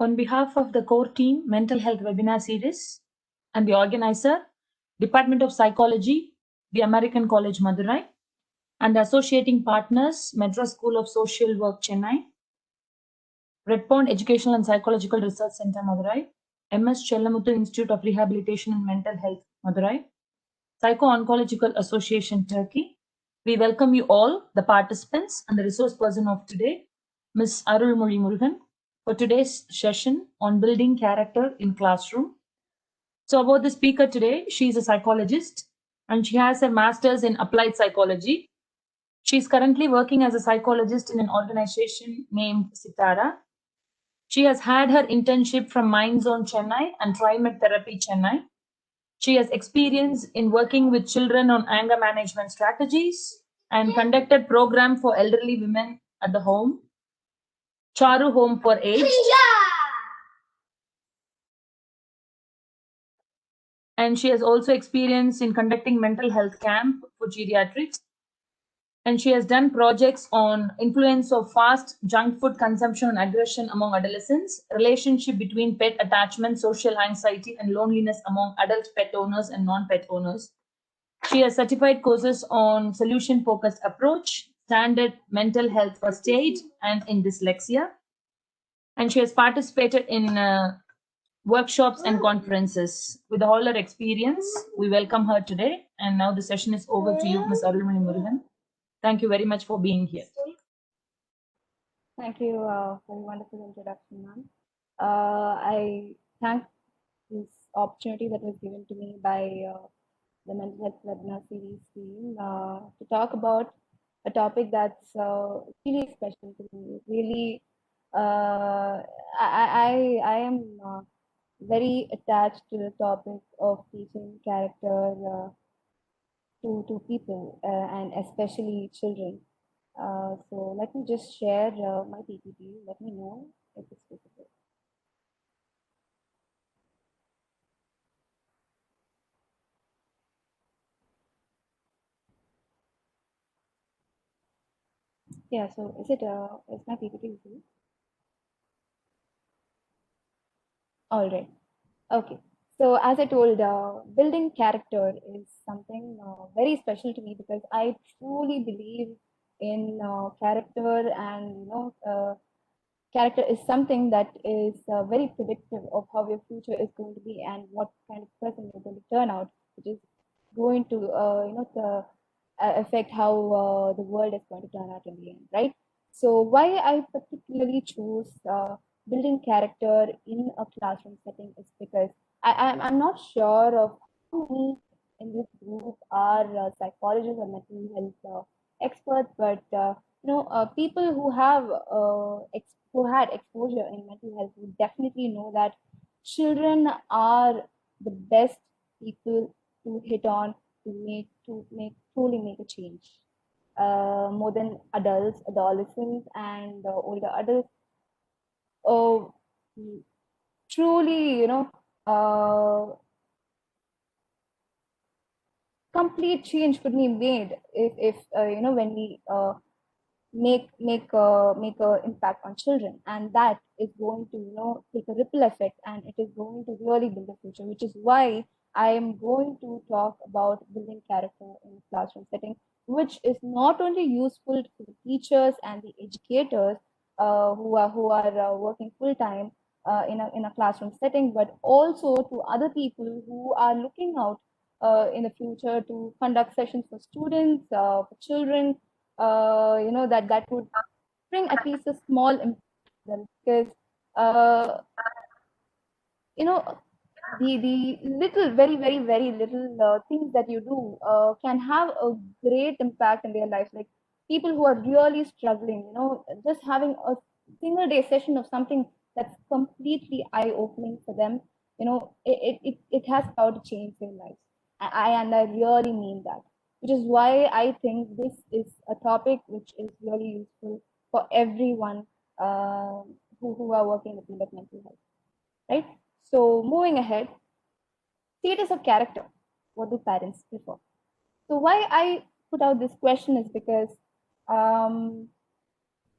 On behalf of the core team Mental Health Webinar Series and the organizer, Department of Psychology, the American College Madurai, and associating partners, Madras School of Social Work, Chennai, Red Pond Educational and Psychological Research Center, Madurai, MS Chellamuthu Institute of Rehabilitation and Mental Health, Madurai, Psycho-Oncological Association, Turkey. We welcome you all, the participants and the resource person of today, Ms. Arulmozhi Murugan, for today's session on building character in classroom. So about the speaker today, she is a psychologist and she has her master's in applied psychology. She is currently working as a psychologist in an organization named Sitara. She has had her internship from Mind Zone Chennai and TriMed Therapy Chennai. She has experience in working with children on anger management strategies and conducted program for elderly women at the home, Charu Home for Aged. And she has also experience in conducting mental health camp for geriatrics. And she has done projects on influence of fast junk food consumption and aggression among adolescents, relationship between pet attachment, social anxiety, and loneliness among adult pet owners and non-pet owners. She has certified courses on solution-focused approach, standard mental health first aid, and in dyslexia. And she has participated in workshops and conferences. With all her experience, we welcome her today. And now the session is over to you, Ms. Arulmozhi Murugan. Thank you very much for being here. Thank you for the wonderful introduction, ma'am. I thank this opportunity that was given to me by the Mental Health Webinar Series team to talk about a topic that's really special to me. Really, I am very attached to the topic of teaching character to people and especially children. So let me just share my PPT. Let me know if it's visible. Yeah, so is my PPT visible? All right. Okay. So as I told, building character is something very special to me because I truly believe in character, and character is something that is very predictive of how your future is going to be and what kind of person you're going to turn out, which is going to affect how the world is going to turn out in the end, right? So why I particularly choose building character in a classroom setting is because I'm not sure of how many in this group are psychologists or mental health experts, but people who have who had exposure in mental health would definitely know that children are the best people to hit on to truly make a change. More than adults, adolescents, and older adults. Oh, truly, complete change could be made if when we make a impact on children, and that is going to take a ripple effect, and it is going to really build a future, which is why I am going to talk about building character in a classroom setting, which is not only useful to the teachers and the educators who are working full time in a classroom setting, but also to other people who are looking out in the future to conduct sessions for students, for children, that would bring at least a small impact, because the little, very little things that you do can have a great impact in their life. Like people who are really struggling, just having a single day session of something that's completely eye opening for them, it has power to change their lives. And I really mean that, which is why I think this is a topic which is really useful for everyone who are working in the field of mental health, right? So moving ahead, status of character. What do parents prefer? So why I put out this question is because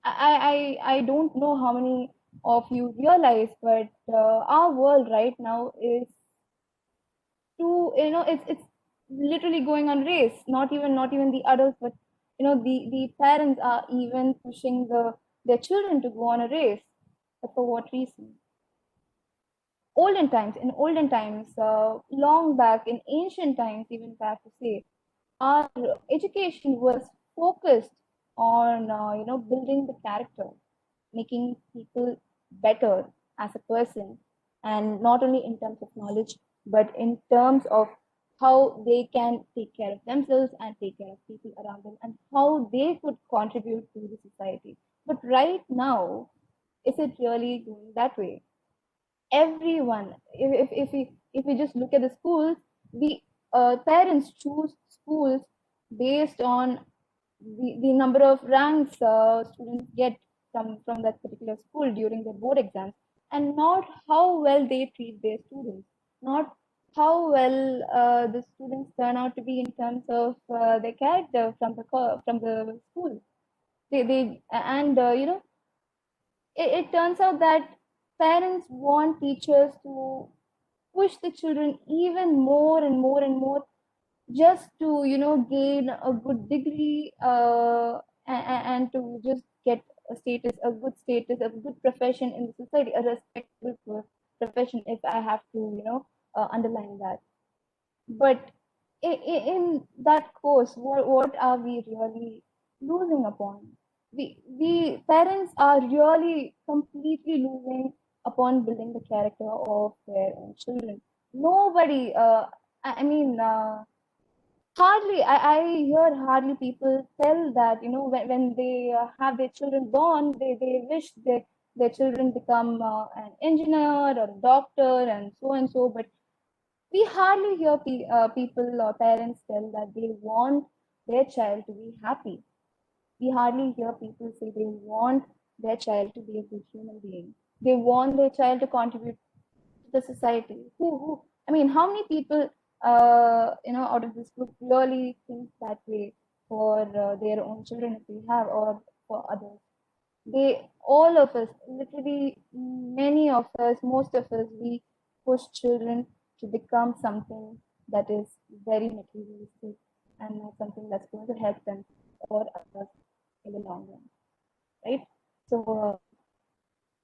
I don't know how many of you realize, but our world right now is too, it's literally going on race. Not even the adults, but the parents are even pushing their children to go on a race. But for what reason? In olden times, long back in ancient times, even if I have to say, our education was focused on building the character, making people better as a person, and not only in terms of knowledge, but in terms of how they can take care of themselves and take care of people around them, and how they could contribute to the society. But right now, is it really going that way? Everyone, if we just look at the schools, we parents choose schools based on the number of ranks students get from that particular school during their board exams, and not how well they treat their students, not how well the students turn out to be in terms of their character from the school. They and it turns out that parents want teachers to push the children even more and more and more, just to gain a good degree, and to just get a good status, a good profession in the society, a respectable profession, if I have to underline that. But in that course, what are we really losing upon? We parents are really completely losing upon building the character of their own children. Nobody, I mean, I hear hardly people tell that, when they have their children born, they wish their children become an engineer or a doctor and so, but we hardly hear people or parents tell that they want their child to be happy. We hardly hear people say they want their child to be a good human being. They want their child to contribute to the society. I mean, how many people, out of this group really think that way for their own children, if we have, or for others? All of us, literally many of us, most of us, we push children to become something that is very materialistic and not something that's going to help them or others in the long run, right? So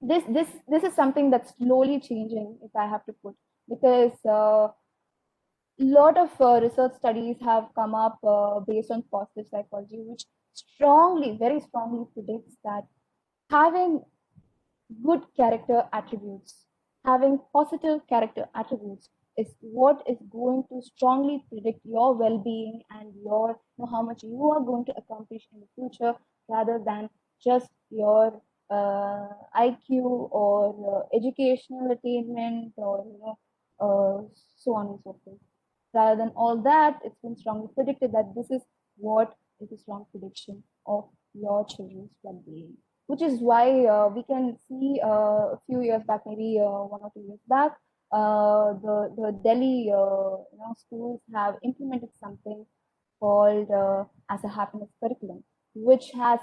this is something that's slowly changing, if I have to put, because lot of research studies have come up based on positive psychology, which very strongly predicts that having good character attributes, having positive character attributes, is what is going to strongly predict your well-being and how much you are going to accomplish in the future, rather than just your IQ or educational attainment, or so on and so forth. Rather than all that, it's been strongly predicted that this is what is a strong prediction of your children's well-being, which is why we can see a few years back, maybe 1 or 2 years back, the Delhi schools have implemented something called as a happiness curriculum, which has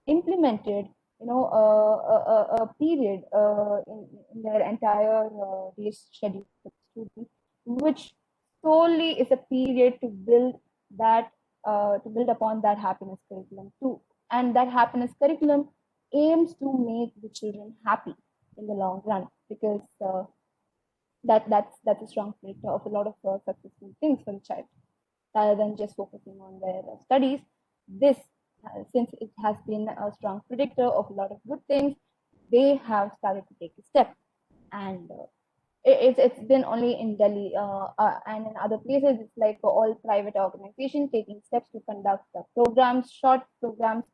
implemented a period in their entire day's schedule for students, which solely is a period to build that to build upon that happiness curriculum too. And that happiness curriculum aims to make the children happy in the long run, because that's a strong predictor of a lot of successful things for the child, rather than just focusing on their studies. This, since it has been a strong predictor of a lot of good things, they have started to take a step. And it's been only in Delhi, and in other places, it's like all private organizations taking steps to conduct programs, short programs,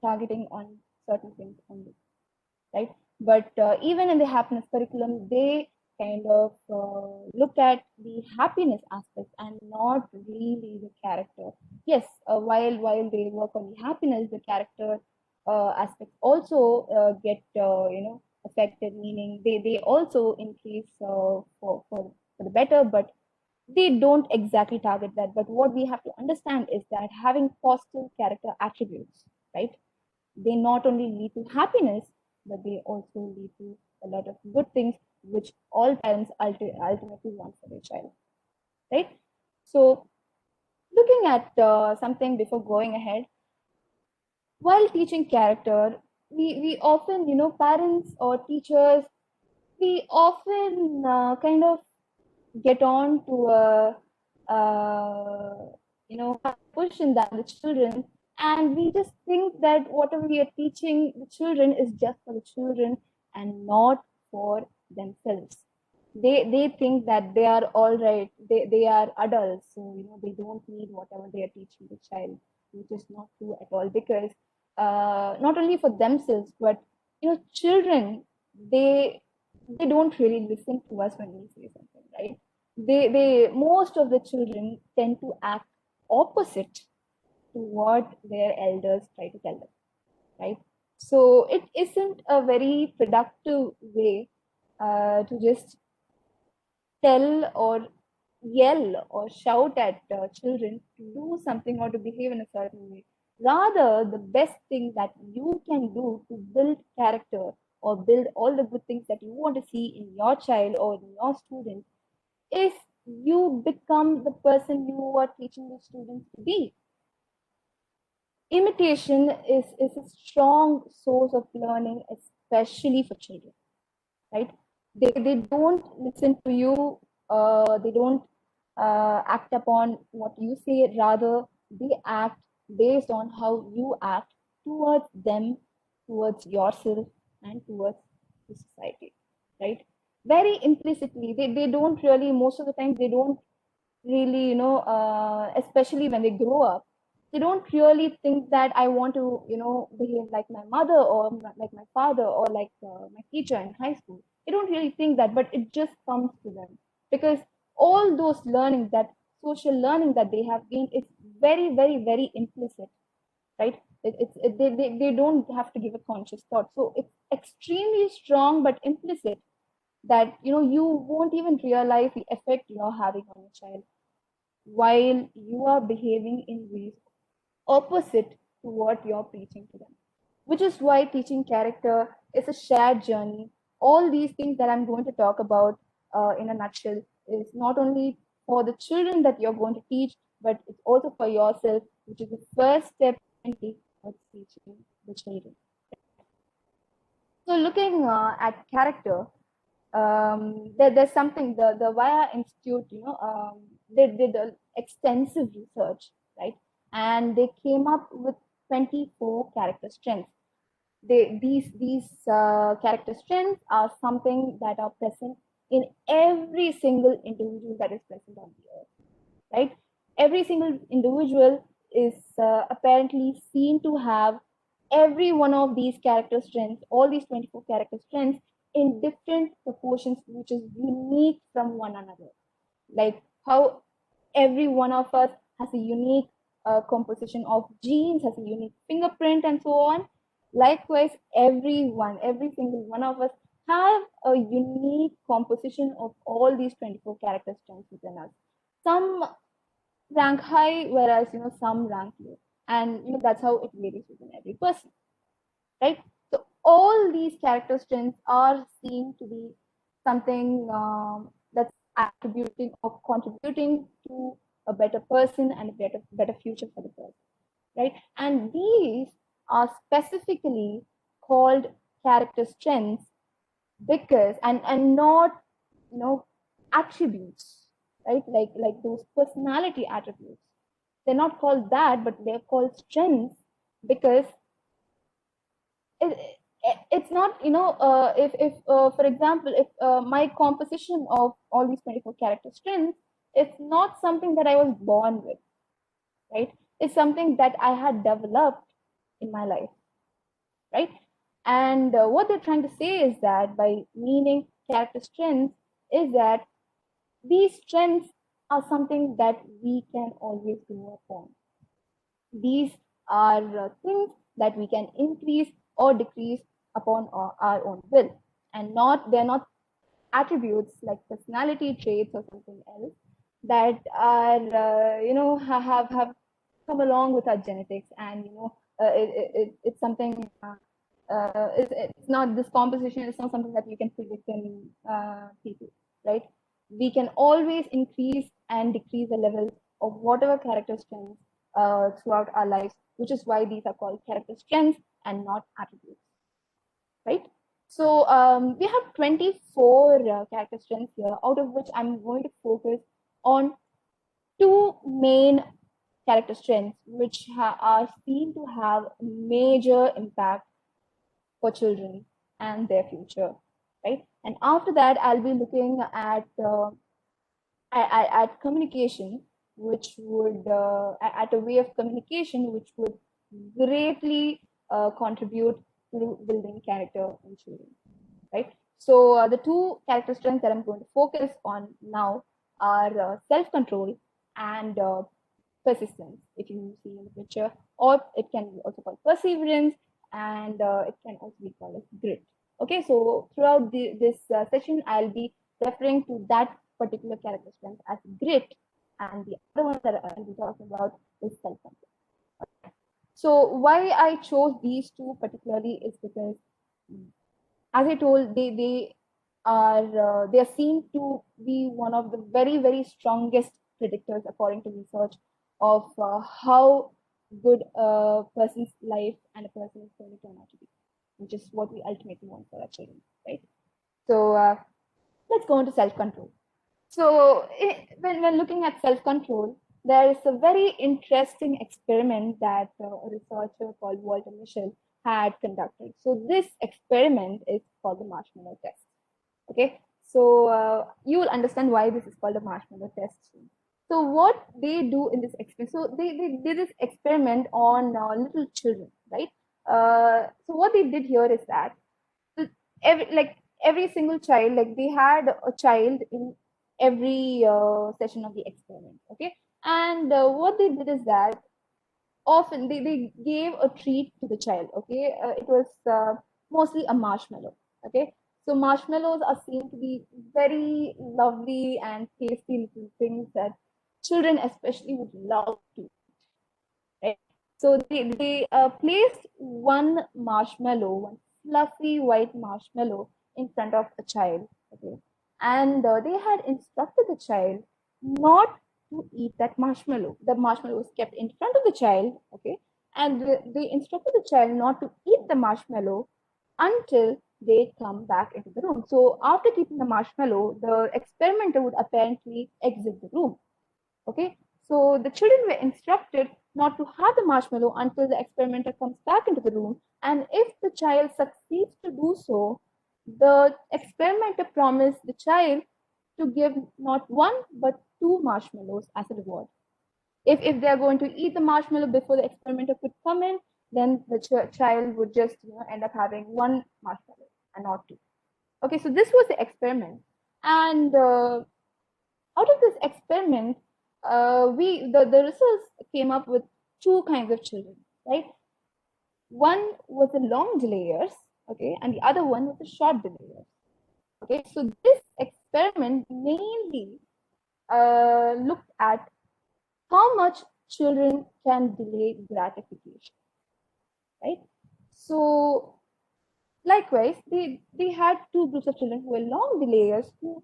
targeting on certain things only, right? But even in the happiness curriculum, they kind of look at the happiness aspect and not really the character. Yes, while they work on the happiness, the character aspects also get affected. Meaning they also increase for the better, but they don't exactly target that. But what we have to understand is that having positive character attributes, right? They not only lead to happiness, but they also lead to a lot of good things, which all parents ultimately want for their child, right? So, looking at something before going ahead, while teaching character, we often, parents or teachers, we often kind of get on to a position than the children, and we just think that whatever we are teaching the children is just for the children and not for themselves. They think that they are all right, they are adults, so they don't need whatever they are teaching the child, which is not true at all, because not only for themselves, but children, they they don't really listen to us when we say something, right? They most of the children tend to act opposite to what their elders try to tell them, right? So it isn't a very productive way to just tell or yell or shout at children to do something or to behave in a certain way. Rather, the best thing that you can do to build character or build all the good things that you want to see in your child or in your student is you become the person you are teaching the students to be. Imitation is a strong source of learning, especially for children, right? They don't listen to you, they don't act upon what you say, rather, they act based on how you act towards them, towards yourself, and towards the society, right? Very implicitly, they don't really, most of the time, they don't really, especially when they grow up, they don't really think that I want to, behave like my mother or like my father or like my teacher in high school. They don't really think that, but it just comes to them because all those learning, that social learning that they have gained, is very, very, very implicit, right? They don't have to give a conscious thought. So it's extremely strong but implicit that you won't even realize the effect you're having on your child while you are behaving in ways opposite to what you're preaching to them. Which is why teaching character is a shared journey. All these things that I'm going to talk about in a nutshell is not only for the children that you're going to teach, but it's also for yourself, which is the first step in teaching the children. So, looking at character, there's something, the Via Institute, they did extensive research, right? And they came up with 24 character strengths. These character strengths are something that are present in every single individual that is present on the earth, right? Every single individual is apparently seen to have every one of these character strengths, all these 24 character strengths, in different proportions, which is unique from one another. Like how every one of us has a unique composition of genes, has a unique fingerprint, and so on. Likewise, every single one of us have a unique composition of all these 24 character strengths within us. Some rank high, whereas some rank low, and that's how it varies within every person, right? So all these character strengths are seen to be something that's attributing or contributing to a better person and a better future for the person, right? And these are specifically called character strengths because and not attributes, right? Like those personality attributes, they're not called that, but they're called strengths because it, it's not, if for example, if my composition of all these 24 character strengths, it's not something that I was born with, right? It's something that I had developed in my life, right? And what they're trying to say is that by meaning character strengths is that these strengths are something that we can always grow upon. These are things that we can increase or decrease upon our own will, and they're not attributes like personality traits or something else that are have come along with our genetics, and it's something It's not, this composition is not something that you can predict in people, right? We can always increase and decrease the level of whatever character strengths throughout our lives, which is why these are called character strengths and not attributes, right? So we have 24 character strengths here, out of which I'm going to focus on two main character strengths, which are seen to have major impact for children and their future, right? And after that, I'll be looking at communication, which would at a way of communication which would greatly contribute to building character in children, right? So the two character strengths that I'm going to focus on now are self-control and persistence, if you see in the picture, or it can be also called perseverance, and it can also be called as grit. Okay, so throughout this session, I'll be referring to that particular character strength as grit, and the other one that I'll be talking about is self-control. Okay. So why I chose these two particularly is because, as I told, they are seen to be one of the very strongest predictors, according to research, of how good a person's life and a person is going to turn out to be, which is what we ultimately want for our children, right? So let's go into self-control. So when looking at self-control, there is a very interesting experiment that a researcher called Walter Mischel had conducted. So this experiment is called the Marshmallow Test. Okay, so you will understand why this is called a Marshmallow Test. So what they do in this experiment, so they did this experiment on little children, right? So what they did here is that every single child, like they had a child in every session of the experiment, okay? And what they did is that often they gave a treat to the child, okay? It was mostly a marshmallow, okay? So marshmallows are seen to be very lovely and tasty little things that children especially would love to, right? So they placed one marshmallow, one fluffy white marshmallow in front of a child, okay? And they had instructed the child not to eat that marshmallow. The marshmallow was kept in front of the child, okay? And they instructed the child not to eat the marshmallow until they come back into the room. So after keeping the marshmallow, the experimenter would apparently exit the room. Okay, so the children were instructed not to have the marshmallow until the experimenter comes back into the room. And if the child succeeds to do so, the experimenter promised the child to give not one but two marshmallows as a reward. If they are going to eat the marshmallow before the experimenter could come in, then the child would just end up having one marshmallow and not two. Okay, so this was the experiment, and out of this experiment, the research came up with two kinds of children, right? One was the long delayers, okay, and the other one was the short delayers. Okay, so this experiment mainly looked at how much children can delay gratification, right? So likewise, they had two groups of children who were long delayers who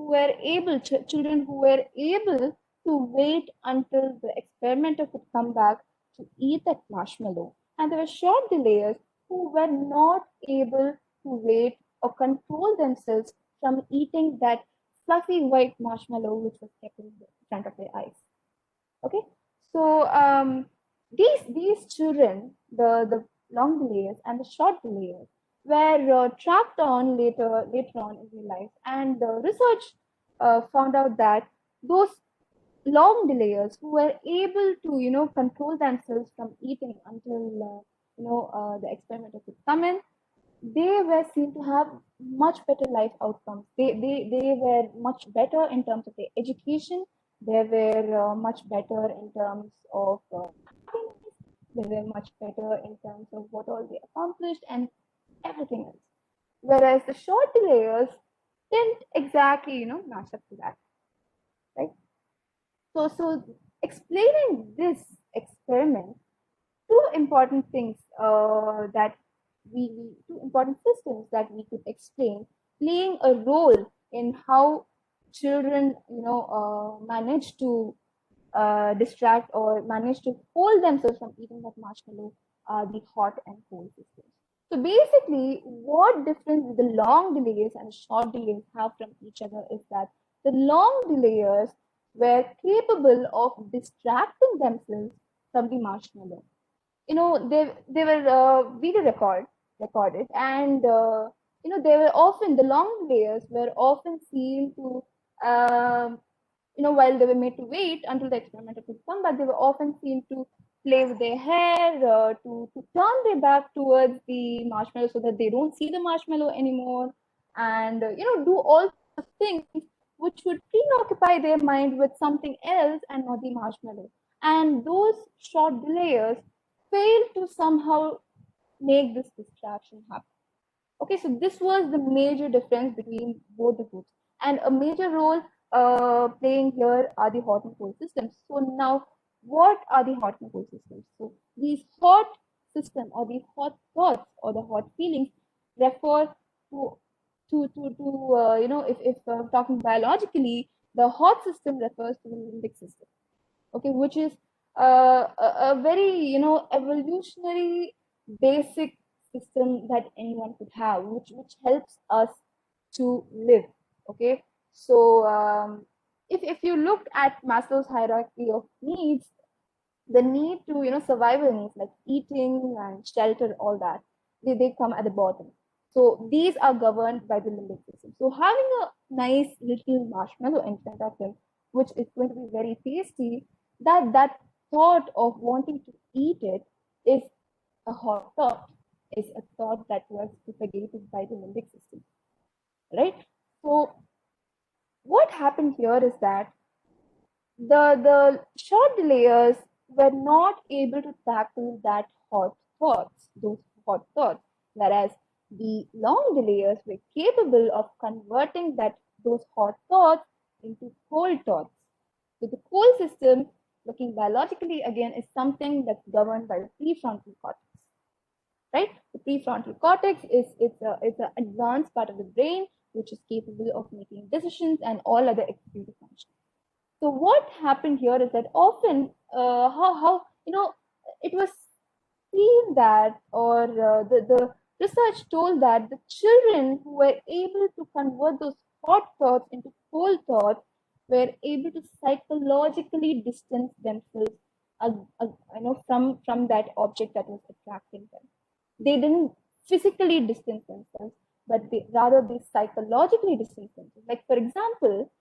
were able, children who were able to wait until the experimenter could come back to eat that marshmallow. And there were short delayers who were not able to wait or control themselves from eating that fluffy white marshmallow which was kept in front of their eyes. Okay, so these children, the long delayers and the short delayers, were tracked on later on in their life, and the research found out that those long delayers who were able to control themselves from eating until the experimenter could come in, they were seen to have much better life outcomes. They were much better in terms of their education. They were much better in terms of happiness. They were much better in terms of what all they accomplished and everything else. Whereas the short delayers didn't exactly match up to that, right? So explaining this experiment, two important things that two important systems that we could explain playing a role in how children manage to distract or manage to hold themselves from eating that marshmallow, the hot and cold systems. So basically, what difference the long delays and short delays have from each other is that the long delayers were capable of distracting themselves from the marshmallow. They were video recorded, and they were often, the long layers were often seen to while they were made to wait until the experimenter could come back, they were often seen to play with their hair, to turn their back towards the marshmallow so that they don't see the marshmallow anymore, and do all sorts of things which would preoccupy their mind with something else and not the marshmallow. And those short delayers fail to somehow make this distraction happen. Okay, so this was the major difference between both the groups. And a major role playing here are the hot and cold systems. So now, what are the hot and cold systems? So these hot system or the hot thoughts or the hot feelings refer to if talking biologically, the hot system refers to the limbic system, okay, which is a very evolutionary basic system that anyone could have, which helps us to live. Okay, so if you look at Maslow's hierarchy of needs, the need to survival needs like eating and shelter, all that, they come at the bottom. So these are governed by the limbic system. So having a nice little marshmallow in front of him, which is going to be very tasty, that thought of wanting to eat it is a hot thought, is a thought that was propagated by the limbic system, right? So what happened here is that the short delayers were not able to tackle that those hot thoughts, whereas the long delayers were capable of converting those hot thoughts into cold thoughts. So the cold system, looking biologically again, is something that's governed by the prefrontal cortex. Right? The prefrontal cortex it's an advanced part of the brain which is capable of making decisions and all other executive functions. So what happened here is that often how it was seen that, or the research told that the children who were able to convert those hot thoughts into cold thoughts were able to psychologically distance themselves from that object that was attracting them. They didn't physically distance themselves, but rather they psychologically distance themselves. Like for example,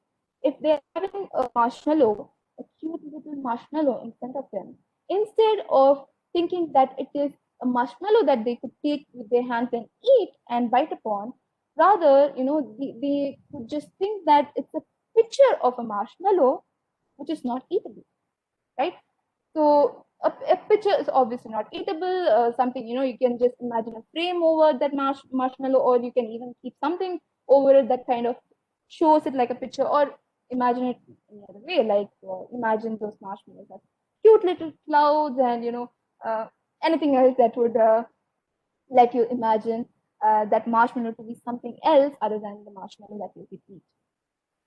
if they're having a marshmallow, a cute little marshmallow in front of them, instead of thinking that it is a marshmallow that they could take with their hands and eat and bite upon, rather, they could just think that it's a picture of a marshmallow which is not eatable, right? So a picture is obviously not eatable. Something, you can just imagine a frame over that marshmallow, or you can even keep something over it that kind of shows it like a picture, or imagine it in another way, like imagine those marshmallows as cute little clouds, and uh, anything else that would let you imagine that marshmallow to be something else other than the marshmallow that you could eat,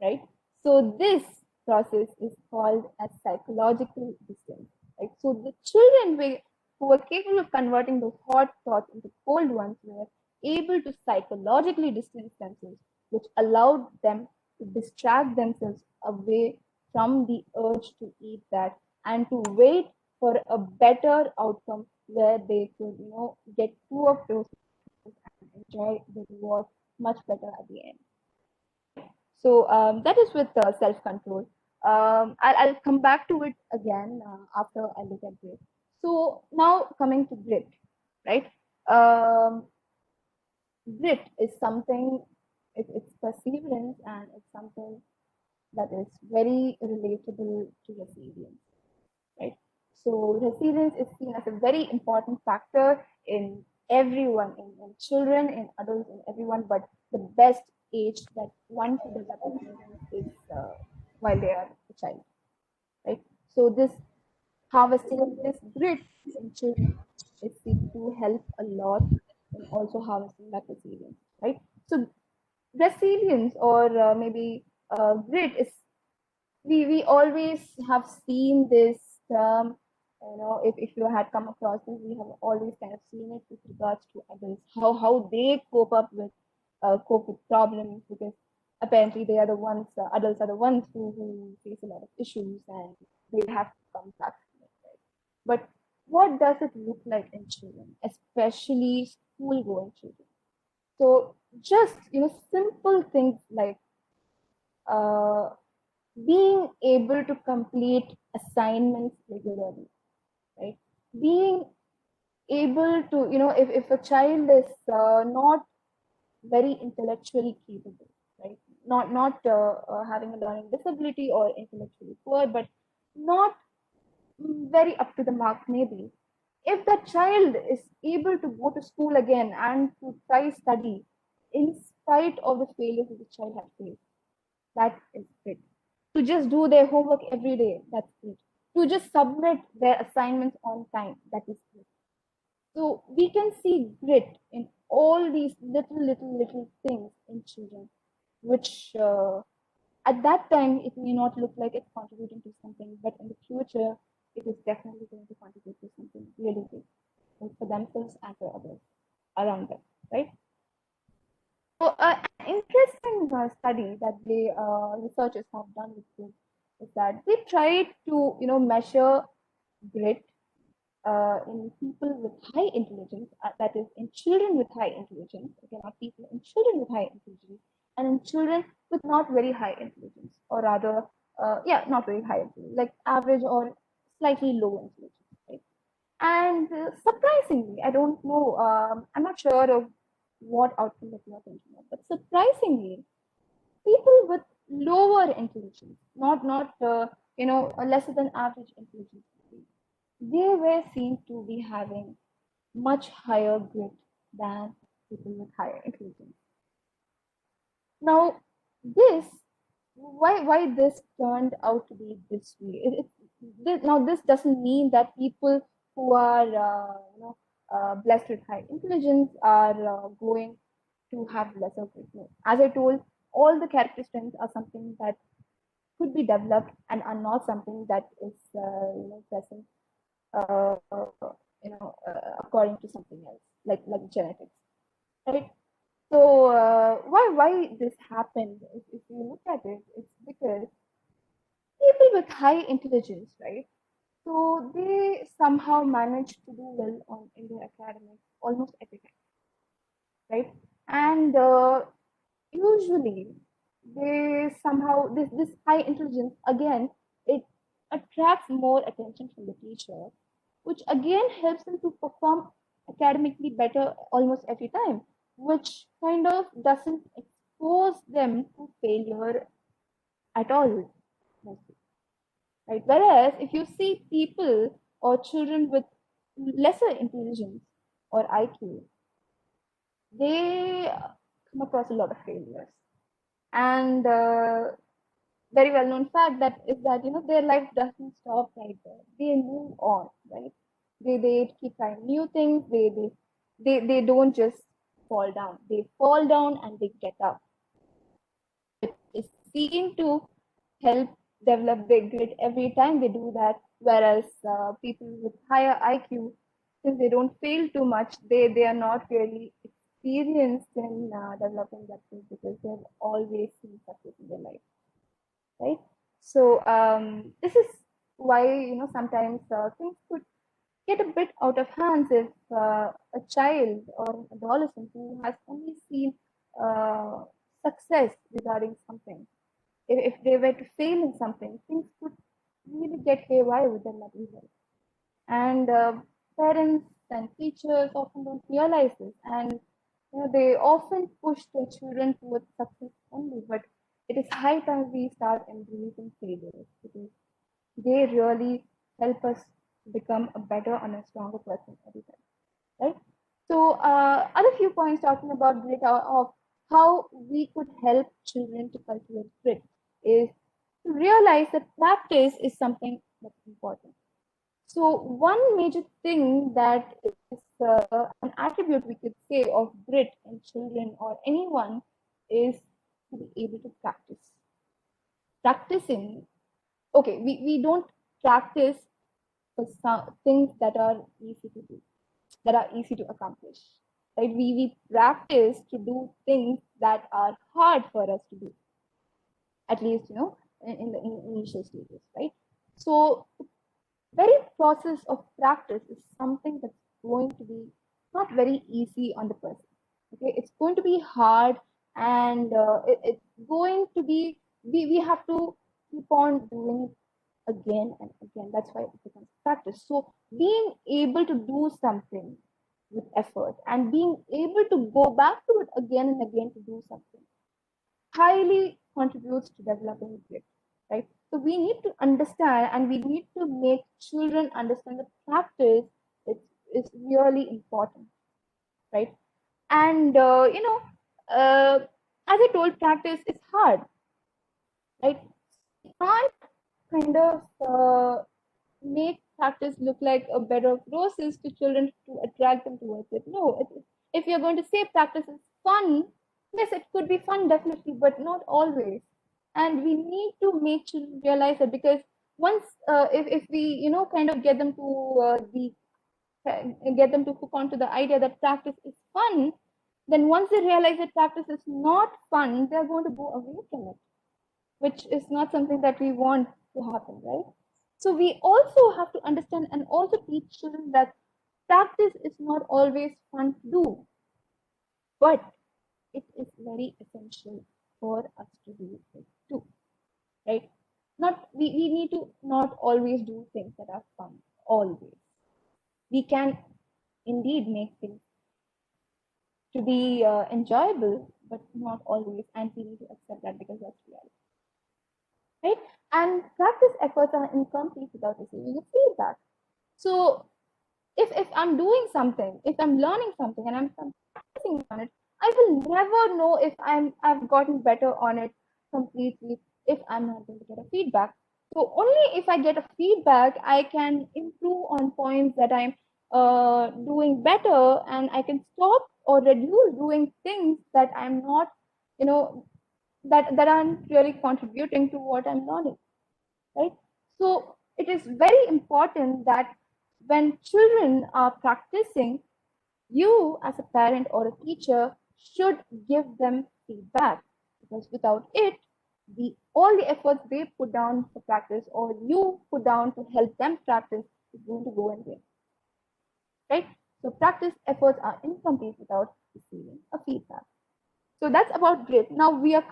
right? So this process is called as psychological distance, right? So the children who were capable of converting those hot thoughts into cold ones were able to psychologically distance themselves, which allowed them to distract themselves away from the urge to eat that and to wait for a better outcome where they could, get two of those and enjoy the reward much better at the end. So that is with self-control. I'll come back to it again after I look at grit. So now coming to grit, right? Um, Grit is something, it's perseverance, and it's something that is very relatable to resilience, right? So resilience is seen as a very important factor in everyone, in children, in adults, in everyone. But the best age that one to develop resilience is while they are a child, right? So this harvesting this grit in children is seen to help a lot and also harnessing that resilience, right? So resilience or maybe grit is, we always have seen this term, if you had come across this, we have always kind of seen it with regards to adults, how they cope with problems, because apparently they are the ones, adults are the ones who face a lot of issues and they have to come back from it, right? But what does it look like in children, especially school going children? So just simple things like uh, being able to complete assignments regularly, right? Being able to, if a child is not very intellectually capable, right? Not having a learning disability or intellectually poor, but not very up to the mark, maybe. If the child is able to go to school again and to try study in spite of the failures that the child has faced, that is great. To just do their homework every day, that's great. To just submit their assignments on time, that is great. So we can see grit in all these little things in children, which at that time it may not look like it's contributing to something, but in the future it is definitely going to contribute to something really big, both for themselves and for others around them, right? So an interesting study that the researchers have done with this is that they tried to measure grit in people with high intelligence, that is, in children with high intelligence, okay, not people, in children with high intelligence, and in children with not very high intelligence, or rather, not very high intelligence, like average or slightly low intelligence, right? And surprisingly, I don't know, I'm not sure of what outcome that you are thinking of, but surprisingly, people with lower intelligence, not lesser than average intelligence, they were seen to be having much higher grit than people with higher intelligence. Now, this why this turned out to be this way? Now, this doesn't mean that people who are blessed with high intelligence are going to have lesser grit. No. As I told, all the character strengths are something that could be developed and are not something that is present uh, according to something else, like genetics, right? So why this happened? If you look at it, it's because people with high intelligence, right? So they somehow manage to do well in their academics almost every time, right? And usually they somehow this high intelligence again, it attracts more attention from the teacher, which again helps them to perform academically better almost every time, which kind of doesn't expose them to failure at all, mostly, right? Whereas if you see people or children with lesser intelligence or IQ, they come across a lot of failures. And very well known fact that is that their life doesn't stop right there. They move on, right? They keep trying new things. They don't just fall down. They fall down and they get up. It's seen to help develop their grit every time they do that. Whereas people with higher IQ, since they don't fail too much, they are not really experienced in developing that grit because they've always seen success in their life, right? So this is why sometimes things could get a bit out of hands if a child or an adolescent who has only seen uh, success regarding something, if they were to fail in something, things could really get haywire with their mental health. And parents and teachers often don't realize this, and they often push their children towards success only. But it is high time we start embracing failures because they really help us become a better and a stronger person every time, right? So, other few points talking about grit of how we could help children to cultivate grit is to realize that practice is something that's important. So one major thing that is an attribute we could say of grit in children or anyone is to be able to practice. Practicing, okay, we don't practice for some things that are easy to do, that are easy to accomplish. Right? We practice to do things that are hard for us to do, at least, in the initial stages, right? So very process of practice is something that's going to be not very easy on the person. Okay, it's going to be hard, and it's going to be, we have to keep on doing it again and again. That's why it becomes practice. So being able to do something with effort and being able to go back to it again and again to do something highly contributes to developing grit, right? So we need to understand, and we need to make children understand that practice is really important, right? And as I told, practice is hard, right? You can't kind of make practice look like a bed of roses to children to attract them towards it. No, if you're going to say practice is fun, yes, it could be fun definitely, but not always. And we need to make children realize that, because once if we kind of get them to get them to hook onto the idea that practice is fun, then once they realize that practice is not fun, they're going to go away from it, which is not something that we want to happen, right? So we also have to understand and also teach children that practice is not always fun to do, but it is very essential for us to do it too, right? Not we need to not always do things that are fun always. We can indeed make things to be enjoyable, but not always, and we need to accept that because that's reality, right? And practice efforts are incomplete without receiving feedback. So if I'm doing something, if I'm learning something and I'm practicing on it, I will never know if I've gotten better on it completely if I'm not going to get a feedback. So only if I get a feedback, I can improve on points that I'm doing better, and I can stop or reduce doing things that I'm not, you know, that aren't really contributing to what I'm learning, right? So it is very important that when children are practicing, you as a parent or a teacher should give them feedback, because without it, all the efforts they put down for practice or you put down to help them practice is going to go in vain, right? So practice efforts are incomplete without receiving a feedback. So that's about grit. Now we are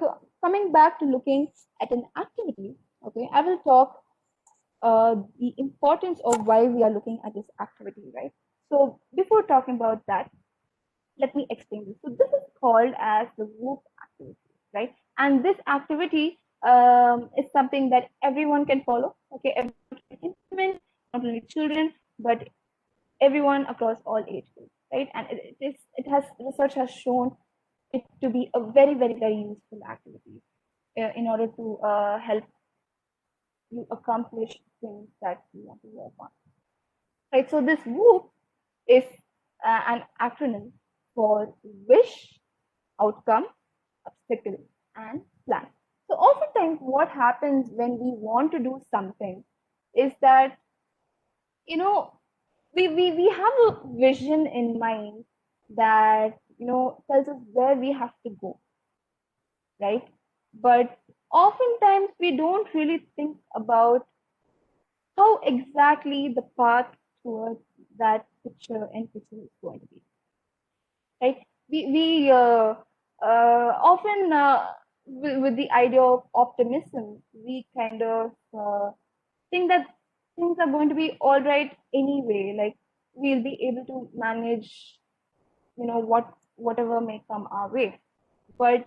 coming back to looking at an activity. Okay, I will talk the importance of why we are looking at this activity, right? So before talking about that, let me explain this. So this is called as the WOOP activity, right? And this activity is something that everyone can follow. Okay, everyone can implement, not only children, but everyone across all age groups, right? And it has research has shown it to be a very, very, very useful activity in order to help you accomplish things that you want to work on. Right, so this WOOP is an acronym for wish, outcome, obstacle, and plan. So oftentimes what happens when we want to do something is that, we have a vision in mind that, tells us where we have to go, right? But oftentimes we don't really think about how exactly the path towards that picture and picture is going to be, right? We often with the idea of optimism, we kind of think that things are going to be all right anyway. Like we'll be able to manage, whatever may come our way. But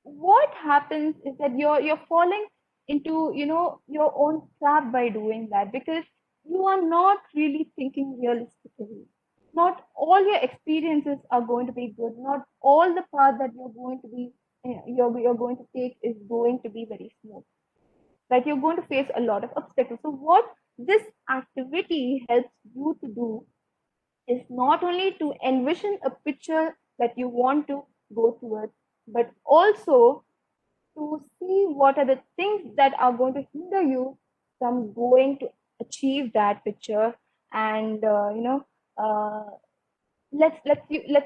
what happens is that you're falling into your own trap by doing that, because you are not really thinking realistically. Not all your experiences are going to be good. Not all the path that you're going to be you're going to take is going to be very smooth. Like you're going to face a lot of obstacles. So what this activity helps you to do is not only to envision a picture that you want to go towards, but also to see what are the things that are going to hinder you from going to achieve that picture. And uh, let's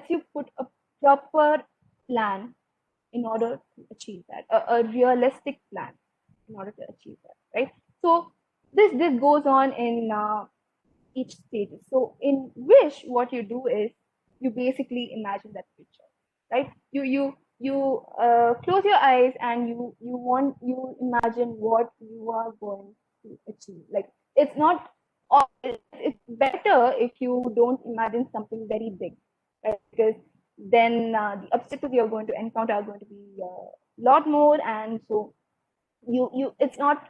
you put a proper plan in order to achieve that, a realistic plan in order to achieve that, right? So this goes on in each stage. So in wish, what you do is you basically imagine that picture, right? You close your eyes and you imagine what you are going to achieve. Like, it's not, it's better if you don't imagine something very big, right? Because then the obstacles you're going to encounter are going to be a lot more, and so you it's not,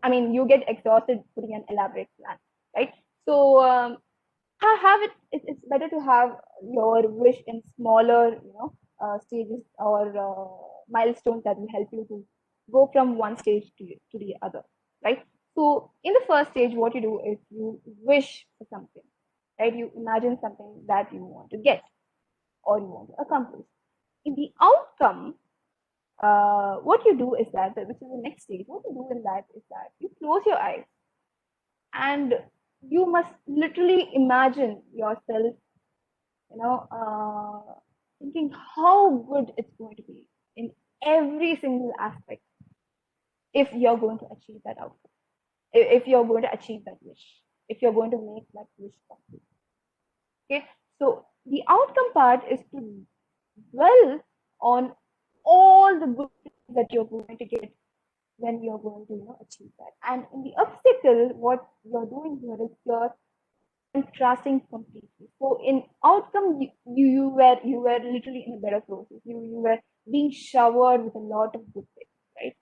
I mean, you get exhausted putting an elaborate plan, right? So have it. It's better to have your wish in smaller, stages or milestones that will help you to go from one stage to the other, right? So in the first stage, what you do is you wish for something, right? You imagine something that you want to get or you want to accomplish. In the outcome, what you do is that, which is the next stage, what you do in that is that you close your eyes and you must literally imagine yourself, thinking how good it's going to be in every single aspect if you're going to achieve that outcome, if you're going to achieve that wish, if you're going to make that wish come true. Okay, so the outcome part is to dwell on all the good things that you're going to get when you're going to achieve that. And in the obstacle, what you're doing here is you're contrasting completely. So in outcome, you were literally in a better process. You were being showered with a lot of good things, right?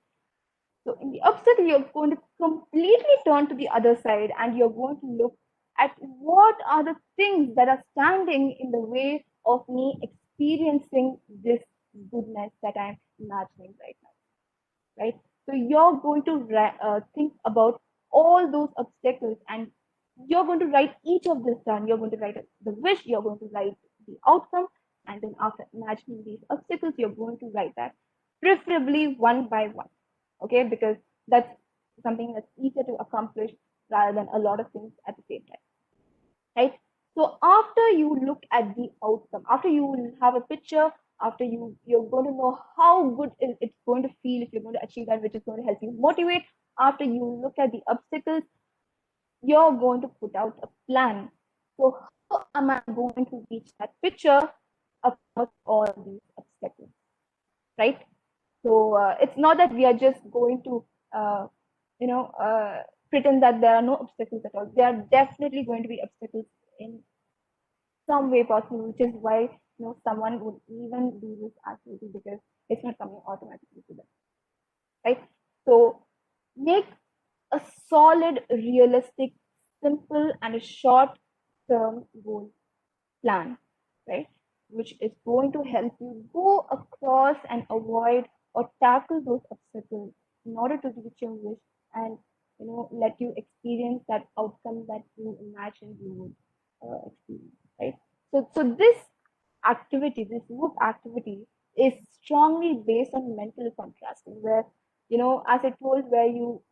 So in the obstacle, you're going to completely turn to the other side, and you're going to look at what are the things that are standing in the way of me experiencing this goodness that I'm imagining right now, right? So you're going to think about all those obstacles, and you're going to write each of this down. You're going to write the wish, you're going to write the outcome, and then after imagining these obstacles, you're going to write that, preferably one by one. Okay, because that's something that's easier to accomplish rather than a lot of things at the same time, right? So after you look at the outcome, after you have a picture, after you're going to know how good it's going to feel if you're going to achieve that, which is going to help you motivate. After you look at the obstacles, you're going to put out a plan. So how am I going to reach that picture across all these obstacles, right? So it's not that we are just going to uh, you know pretend that there are no obstacles at all. There are definitely going to be obstacles in some way possible, which is why someone would even do this activity, because it's not coming automatically to them, right? So make a solid, realistic, simple, and a short term goal plan, right? Which is going to help you go across and avoid or tackle those obstacles in order to reach your wish, and let you experience that outcome that you imagined you would experience, right? So this activity, this group activity, is strongly based on mental contrasting, where as I told, where you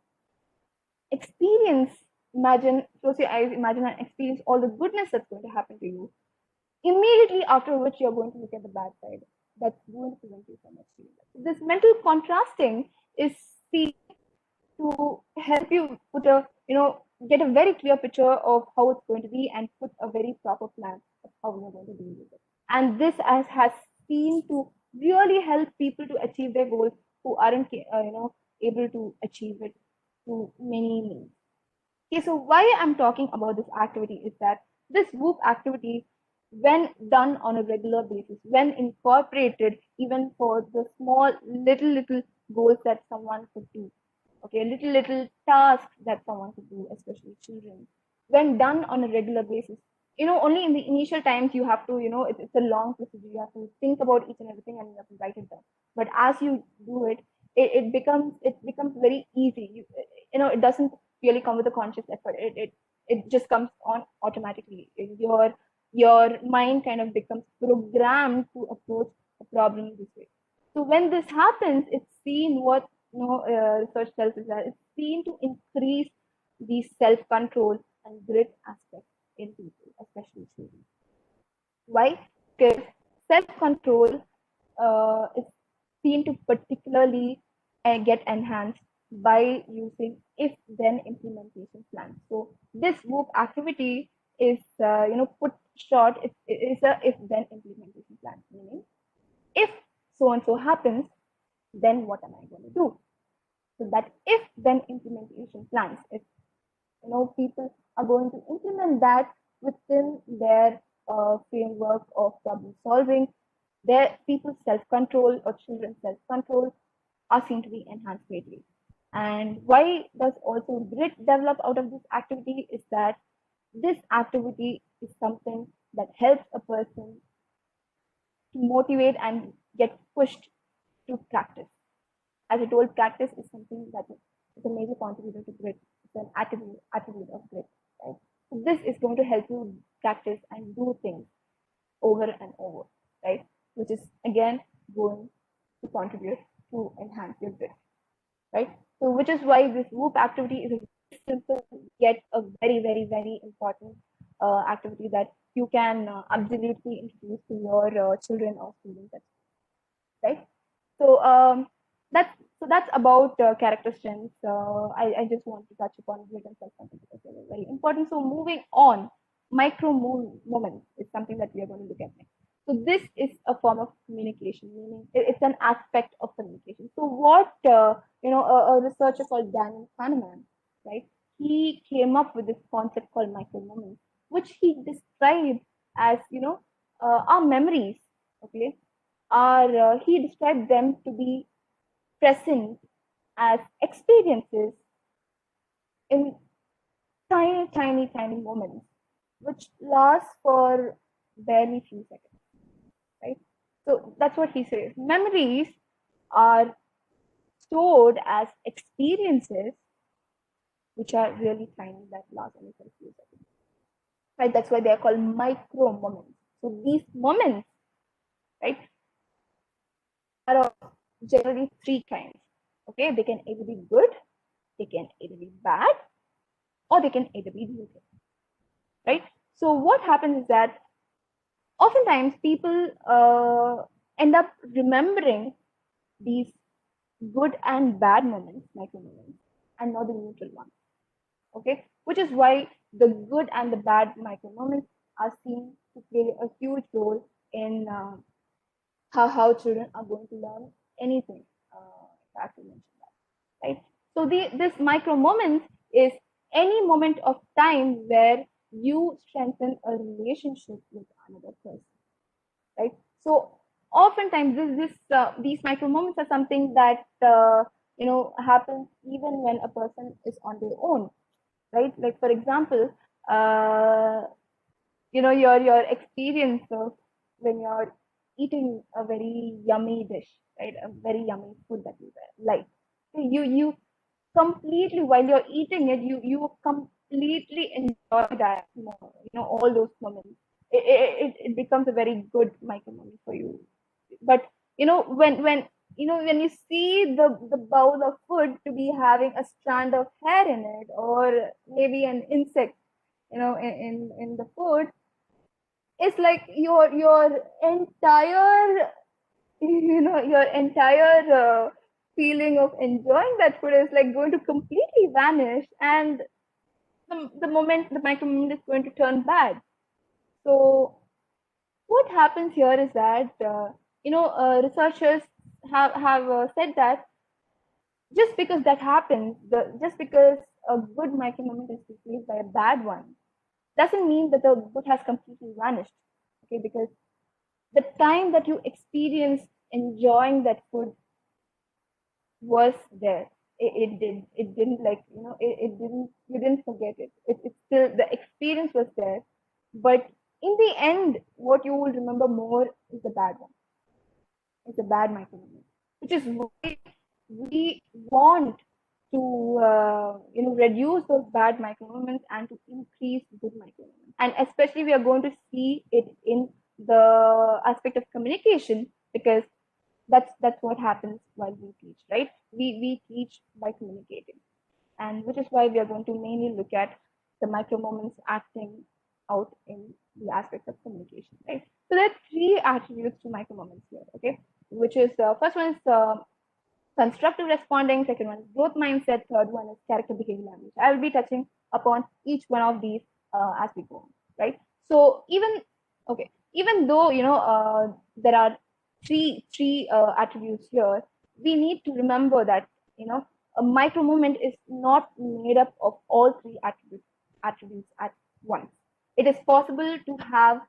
experience, imagine, close your eyes, imagine and experience all the goodness that's going to happen to you. Immediately after which you're going to look at the bad side. That's going to prevent you from achieving that. This mental contrasting is seen to help you put a, get a very clear picture of how it's going to be and put a very proper plan of how you're going to deal with it. And this has seen to really help people to achieve their goals who aren't, able to achieve it through many means. Okay, so why I'm talking about this activity is that this WOOP activity, when done on a regular basis, when incorporated even for the small little goals that someone could do, okay, little tasks that someone could do, especially children, when done on a regular basis, only in the initial times you have to, it's a long procedure. You have to think about each and everything and you have to write it down. But as you do it, it becomes very easy. It doesn't really come with a conscious effort. It just comes on automatically. Your mind kind of becomes programmed to approach a problem this way. So when this happens, it's seen what research tells us that it's seen to increase the self-control and grit aspect in people, especially children. Why? Because self-control is seen to particularly get enhanced by using if-then implementation plans. So this WOOP activity is, put short. It's a if-then implementation plan, meaning if so and so happens, then what am I going to do? So that if-then implementation plans, if people are going to implement that within their framework of problem solving, their people's self-control or children's self-control are seen to be enhanced greatly. And why does also grit develop out of this activity is that this activity is something that helps a person to motivate and get pushed to practice. As I told, practice is something that is a major contributor to grit. It's an attribute of grit. Right? So this is going to help you practice and do things over and over, right? Which is again going to contribute to enhance your grit, right? So which is why this WOOP activity is a very simple yet a very, very, very important activity that you can absolutely introduce to your children or students, right? So that's about character strengths. I just want to touch upon grit and self-confidence because they're very important. So moving on, micro moments is something that we are going to look at next. So this is a form of communication, meaning it's an aspect of communication. So what a researcher called Daniel Kahneman, right? He came up with this concept called micro moments, which he described as our memories. Okay, are he described them to be present as experiences in tiny, tiny, tiny moments, which last for barely few seconds, right? So that's what he says. Memories are stored as experiences which are really tiny that last only for a few seconds, right? That's why they are called micro moments. So these moments, right, are of generally three kinds. Okay, they can either be good, they can either be bad, or they can either be neutral, right? So what happens is that oftentimes people end up remembering these good and bad moments, micro moments, and not the neutral ones. Okay, which is why the good and the bad micro moments are seen to play a huge role in how children are going to learn anything. I have to mention that, right? So this micro moments is any moment of time where you strengthen a relationship with another person, right? So oftentimes these micro moments are something that happens even when a person is on their own, right? Like for example, your experience of when you're eating a very yummy dish, right? A very yummy food that you like. You completely, while you're eating it, you completely enjoy that, all those moments. It becomes a very good micro moment for you. But when you see the bowl of food to be having a strand of hair in it, or maybe an insect, in the food, it's like your entire your entire feeling of enjoying that food is like going to completely vanish, and the moment the micro moment is going to turn bad. So what happens here is that researchers have said that just because that happens, just because a good micro moment is replaced by a bad one, doesn't mean that the good has completely vanished. Okay, because the time that you experienced enjoying that food was there. It didn't, like, it didn't, you didn't forget it. It's still, the experience was there, but in the end, what you will remember more is the bad one. It's a bad micro moment, which is why we want to reduce those bad micro moments and to increase good micro moments. And especially we are going to see it in the aspect of communication, because that's what happens while we teach, right? We teach by communicating, and which is why we are going to mainly look at the micro moments acting out in the aspects of communication, right? So there are three attributes to micro moments here, okay? Which is first one is constructive responding, second one is growth mindset, third one is character behavior language. I will be touching upon each one of these as we go on, right? So even though there are three attributes here, we need to remember that a micro moment is not made up of all three attributes at once. It is possible to have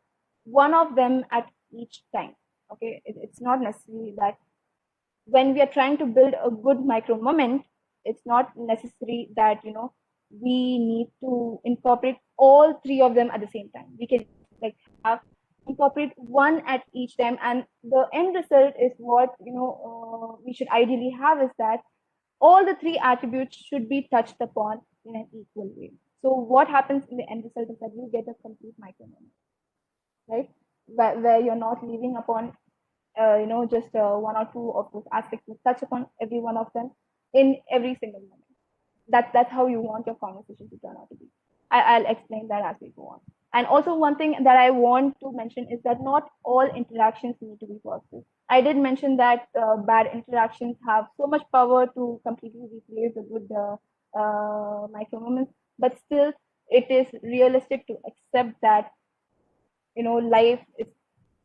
one of them at each time. Okay, it's not necessary that when we are trying to build a good micro moment, it's not necessary that we need to incorporate all three of them at the same time. We can like have incorporate one at each time, and the end result is what we should ideally have, is that all the three attributes should be touched upon in an equal way. So what happens in the end result is that you get a complete micro moment, right? Where you're not leaving upon just one or two of those aspects. You touch upon every one of them in every single moment. That's how you want your conversation to turn out to be. I'll explain that as we go on. And also one thing that I want to mention is that not all interactions need to be positive. I did mention that bad interactions have so much power to completely replace the good micro moments, but still it is realistic to accept that life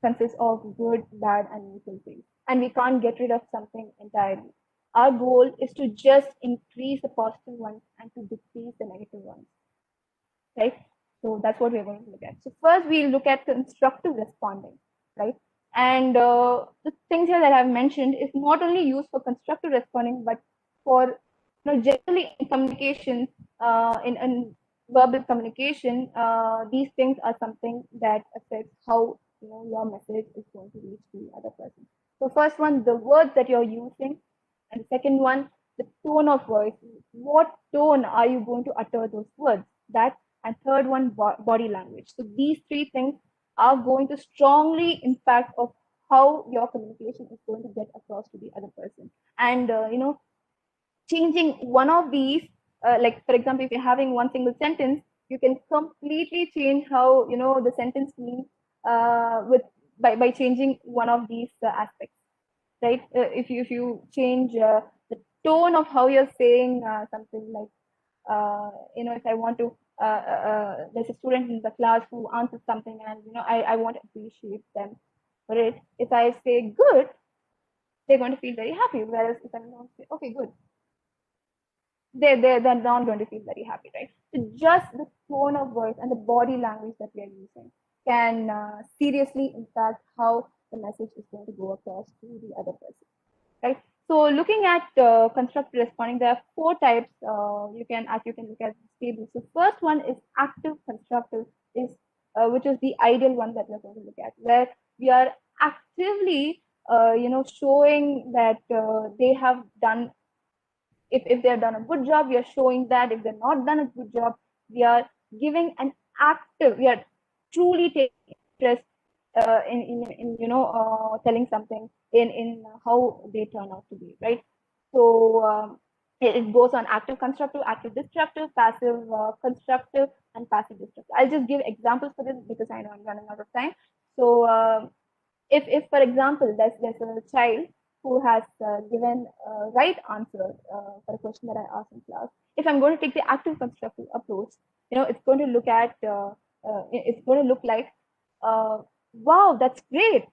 consists of good, bad, and neutral things, and we can't get rid of something entirely. Our goal is to just increase the positive ones and to decrease the negative ones, right? So that's what we're going to look at. So first we look at constructive responding, right? And the things here that I've mentioned is not only used for constructive responding, but for generally in communication, in verbal communication, these things are something that affects how your message is going to reach the other person. So first one, the words that you're using, and the second one, the tone of voice. What tone are you going to utter those words? That, and third one, body language. So these three things are going to strongly impact of how your communication is going to get across to the other person. And changing one of these, like for example, if you're having one single sentence, you can completely change how the sentence means with by changing one of these aspects, right? If you change the tone of how you're saying something, like if I want to there's a student in the class who answers something, and I want to appreciate them for it. If I say good, they're going to feel very happy, whereas if I'm going to say okay, good, they're not going to feel very happy, right? So just the tone of voice and the body language that we are using can seriously impact how the message is going to go across to the other person, right? So looking at constructive responding, there are four types. You can look at this table. So first one is active constructive, is which is the ideal one that we're going to look at, where we are actively showing that they have done, if they've done a good job, we are showing that. If they've not done a good job, we are giving an active, we are truly taking interest in telling something in how they turn out to be, right? So it goes on active constructive, active destructive, passive constructive, and passive destructive. I'll just give examples for this because I know I'm running out of time. So if for example there's a child who has given a right answer for a question that I asked in class, if I'm going to take the active constructive approach, it's going to look at it's going to look like, wow, that's great,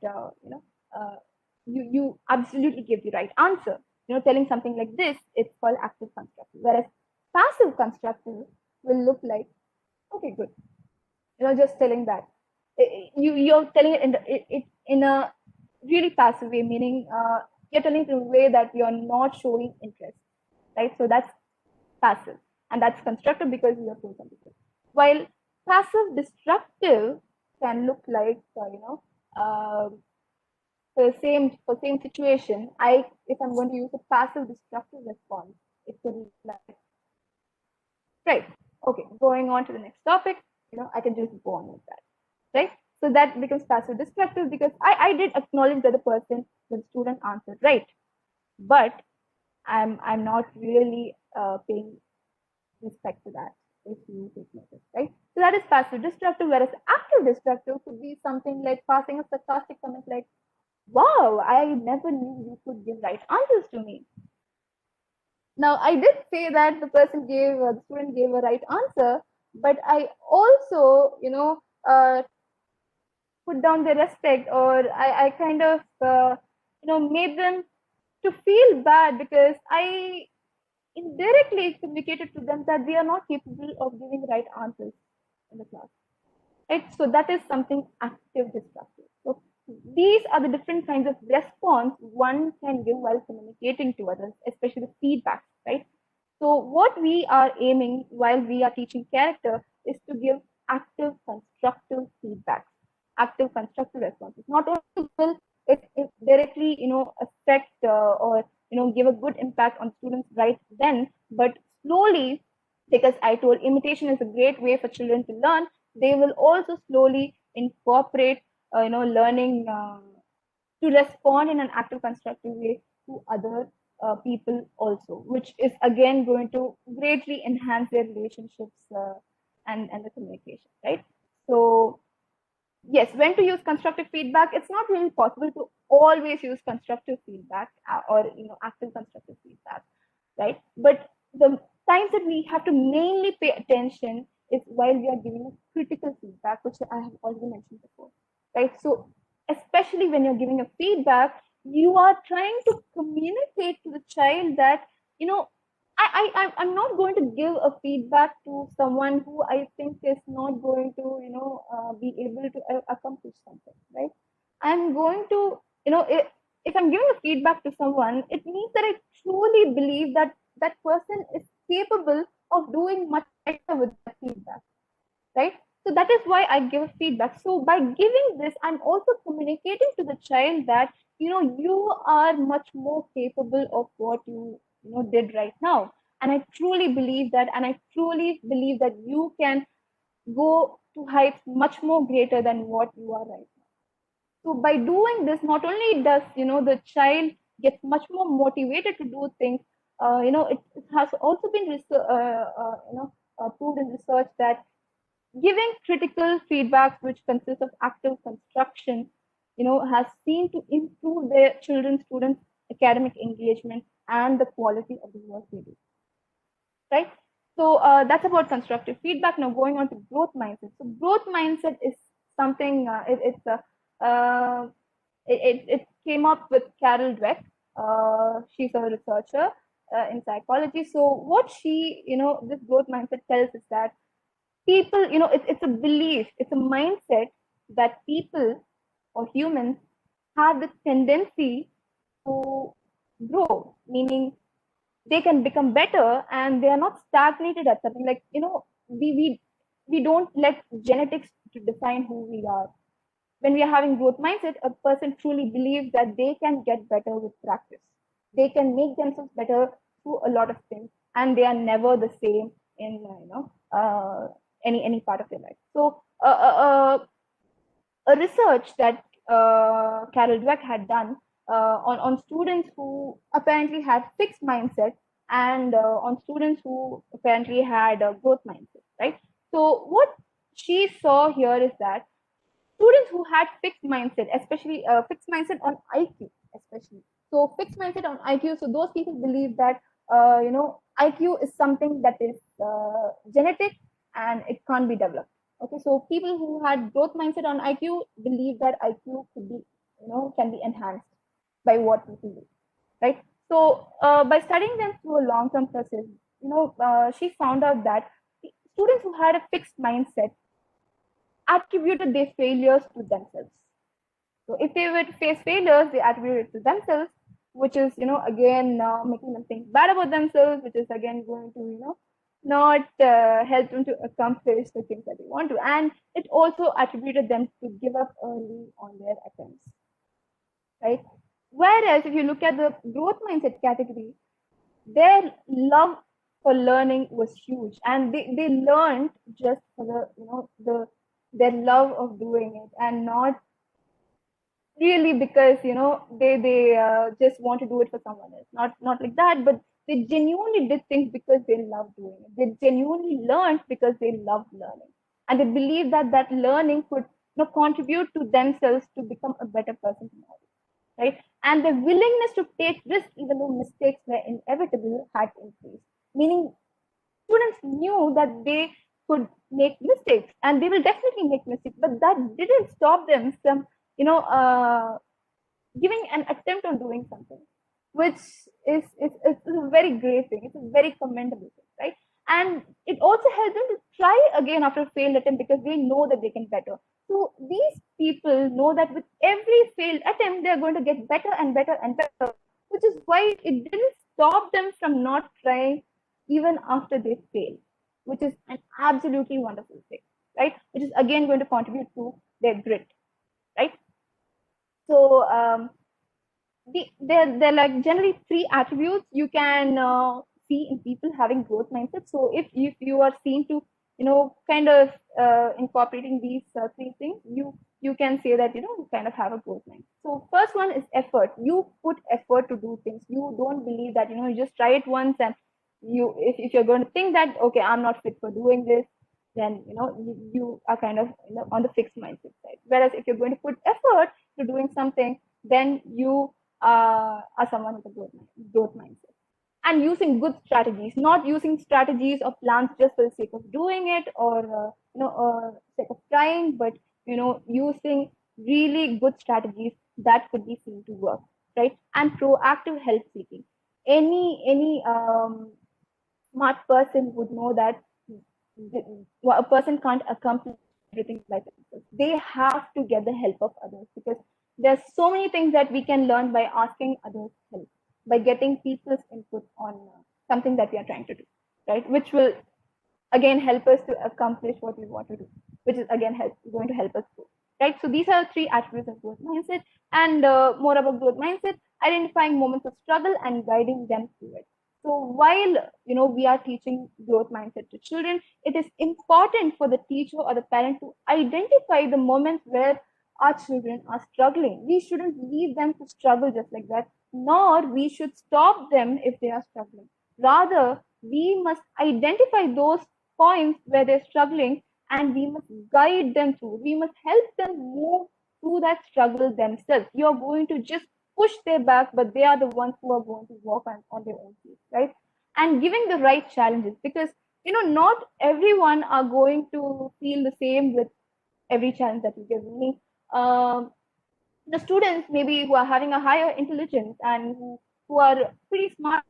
you absolutely give the right answer, telling something like this, it's called active constructive. Whereas passive constructive will look like, okay, good, just telling that. You're telling it in a really passive way, meaning you're telling it in a way that you're not showing interest, right? So that's passive, and that's constructive because you're showing something. While passive destructive can look like, for same situation, if I'm going to use a passive destructive response, it could look like. Right. Okay. Going on to the next topic. I can just go on with that. Right. So that becomes passive destructive because I did acknowledge that the student answered right, but I'm not really paying respect to that. If you take notice, right? So that is passive destructive, whereas active destructive could be something like passing a sarcastic comment like, "Wow, I never knew you could give right answers to me." Now, I did say that the student gave a right answer, but I also, put down their respect, or I kind of, made them to feel bad because I indirectly communicated to them that they are not capable of giving right answers in the class. Right? So that is something active destructive. So these are the different kinds of response one can give while communicating to others, especially the feedback, right? So what we are aiming while we are teaching character is to give active constructive feedback, active constructive responses. Not only will it directly affect or give a good impact on students right then, but slowly, because I told imitation is a great way for children to learn, they will also slowly incorporate learning to respond in an active constructive way to other people also, which is again going to greatly enhance their relationships and the communication, right? So yes, when to use constructive feedback, it's not really possible to always use constructive feedback or active constructive feedback, right? But the times that we have to mainly pay attention is while we are giving a critical feedback, which I have already mentioned before, right? So especially when you're giving a feedback, you are trying to communicate to the child that you know I'm not going to give a feedback to someone who I think is not going to be able to accomplish something, right? I'm going to if I'm giving a feedback to someone, it means that I truly believe that that person is capable of doing much better with that feedback, right? So that is why I give feedback. So by giving this, I'm also communicating to the child that you are much more capable of what you did right now, and I truly believe that, and I truly believe that you can go to heights much more greater than what you are right now. So by doing this, not only does the child gets much more motivated to do things, it has also been proved in research that giving critical feedback, which consists of active construction, has seen to improve their students' academic engagement and the quality of the work they do. Right. So that's about constructive feedback. Now going on to growth mindset. So growth mindset is something. It came up with Carol Dweck. She's a researcher in psychology. So what this growth mindset tells is that people, it's a belief, it's a mindset that people or humans have the tendency to grow, meaning they can become better and they are not stagnated at something. Like we don't let genetics to define who we are. When we are having growth mindset, a person truly believes that they can get better with practice. They can make themselves better through a lot of things, and they are never the same in any part of their life. So a research that Carol Dweck had done on students who apparently had fixed mindset and on students who apparently had a growth mindset, right? So what she saw here is that students who had fixed mindset, especially fixed mindset on IQ, especially. So fixed mindset on IQ. So those people believe that IQ is something that is genetic and it can't be developed. Okay, so people who had growth mindset on IQ believe that IQ could be can be enhanced by what people do, right? So by studying them through a long-term process, she found out that students who had a fixed mindset attributed their failures to themselves. So if they were to face failures, they attribute it to themselves, which is, again, making them think bad about themselves, which is again going to, not help them to accomplish the things that they want to. And it also attributed them to give up early on their attempts, right? Whereas if you look at the growth mindset category, their love for learning was huge, and they learned just for their love of doing it, and not really because they just want to do it for someone else, not like that, but they genuinely did things because they love doing it. They genuinely learned because they love learning, and they believe that that learning could contribute to themselves to become a better person tomorrow, right? And the willingness to take risks even though mistakes were inevitable had increased, meaning students knew that they could make mistakes, and they will definitely make mistakes, but that didn't stop them from you know uh, giving an attempt on doing something, which is a very great thing. It's a very commendable thing, right? And it also helps them to try again after a failed attempt because they know that they can better. So these people know that with every failed attempt, they're going to get better and better and better, which is why it didn't stop them from not trying even after they fail, which is an absolutely wonderful thing, right? Which is again going to contribute to their grit, right? So they're like generally three attributes you can see in people having growth mindset. So if you are seen to kind of incorporating these three things, you can say that you kind of have a growth mindset. So first one is effort. You put effort to do things. You don't believe that you just try it once, and if you're going to think that okay, I'm not fit for doing this, then you are kind of on the fixed mindset side. Whereas if you're going to put effort to doing something, then you are someone with a growth mindset. And using good strategies, not using strategies or plans just for the sake of doing it, or sake of trying, but using really good strategies that could be seen to work, right? And proactive help seeking. Any smart person would know that a person can't accomplish everything by themselves. They have to get the help of others, because there's so many things that we can learn by asking others help, by getting people's input on something that we are trying to do, right? Which will again help us to accomplish what we want to do, which is again going to help us grow, right? So these are three attributes of growth mindset. And more about growth mindset: identifying moments of struggle and guiding them through it. So while we are teaching growth mindset to children, it is important for the teacher or the parent to identify the moments where our children are struggling. We shouldn't leave them to struggle just like that, nor we should stop them if they are struggling. Rather, we must identify those points where they're struggling, and we must guide them through. We must help them move through that struggle themselves. You're going to just push their back, but they are the ones who are going to walk on their own feet, right? And giving the right challenges, because not everyone are going to feel the same with every challenge that you give me. The students maybe who are having a higher intelligence and who are pretty smart,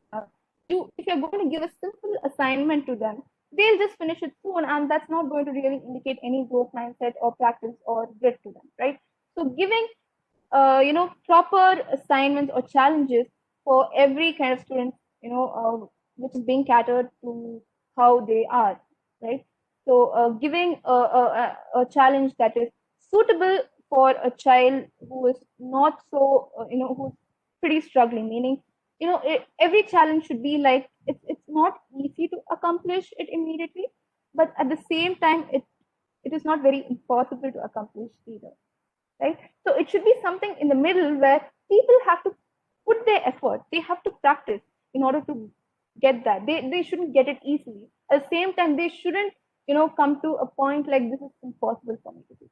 if you're going to give a simple assignment to them, they'll just finish it soon, and that's not going to really indicate any growth mindset or practice or grit to them, right? So giving proper assignments or challenges for every kind of student, which is being catered to how they are, right? So giving a challenge that is suitable for a child who is not so, who's pretty struggling, meaning, every challenge should be like, it's not easy to accomplish it immediately, but at the same time, it is not very impossible to accomplish either, right? So it should be something in the middle where people have to put their effort, they have to practice in order to get that. They shouldn't get it easily. At the same time, they shouldn't, come to a point like this is impossible for me to do,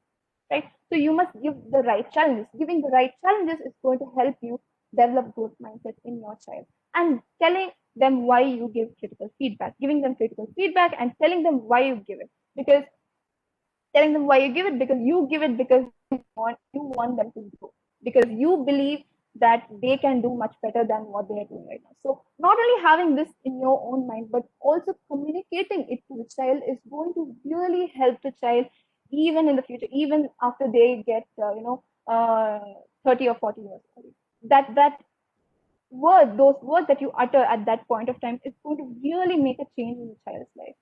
right? So you must give the right challenges. Giving the right challenges is going to help you develop growth mindset in your child. And telling them why you give critical feedback, giving them critical feedback and telling them why you give it. Because telling them why you give it, because you give it because you want them to grow, because you believe that they can do much better than what they are doing right now. So not only having this in your own mind, but also communicating it to the child is going to really help the child even in the future, even after they get 30 or 40 years old. Those words that you utter at that point of time is going to really make a change in the child's life,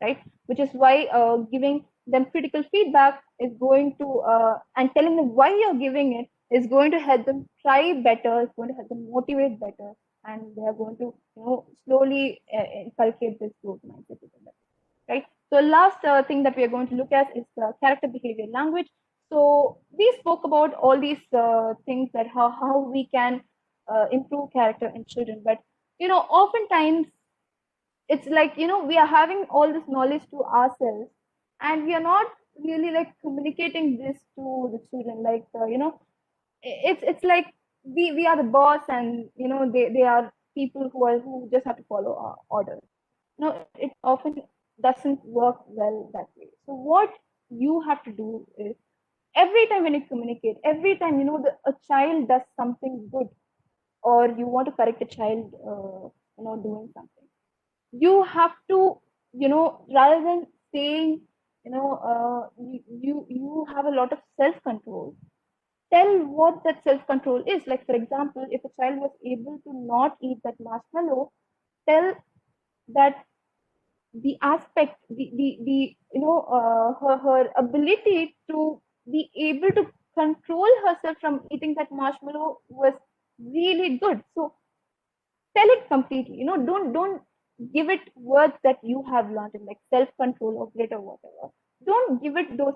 right? Which is why giving them critical feedback is going to, and telling them why you're giving it is going to help them try better, it's going to help them motivate better, and they are going to slowly inculcate this growth mindset within them, right? So last thing that we are going to look at is character behavior language. So we spoke about all these things, that how we can improve character in children, but oftentimes it's like we are having all this knowledge to ourselves, and we are not really like communicating this to the children, like it's like we are the boss, and they are people who just have to follow our orders. It often doesn't work well that way. So what you have to do is, every time when you communicate, every time a child does something good, or you want to correct a child doing something, you have to rather than saying you have a lot of self control. Tell what that self control is. Like, for example, if a child was able to not eat that marshmallow, tell that the aspect, the her ability to be able to control herself from eating that marshmallow was really good. So tell it completely. Don't give it words that you have learned in, like self control or grit or whatever. Don't give it those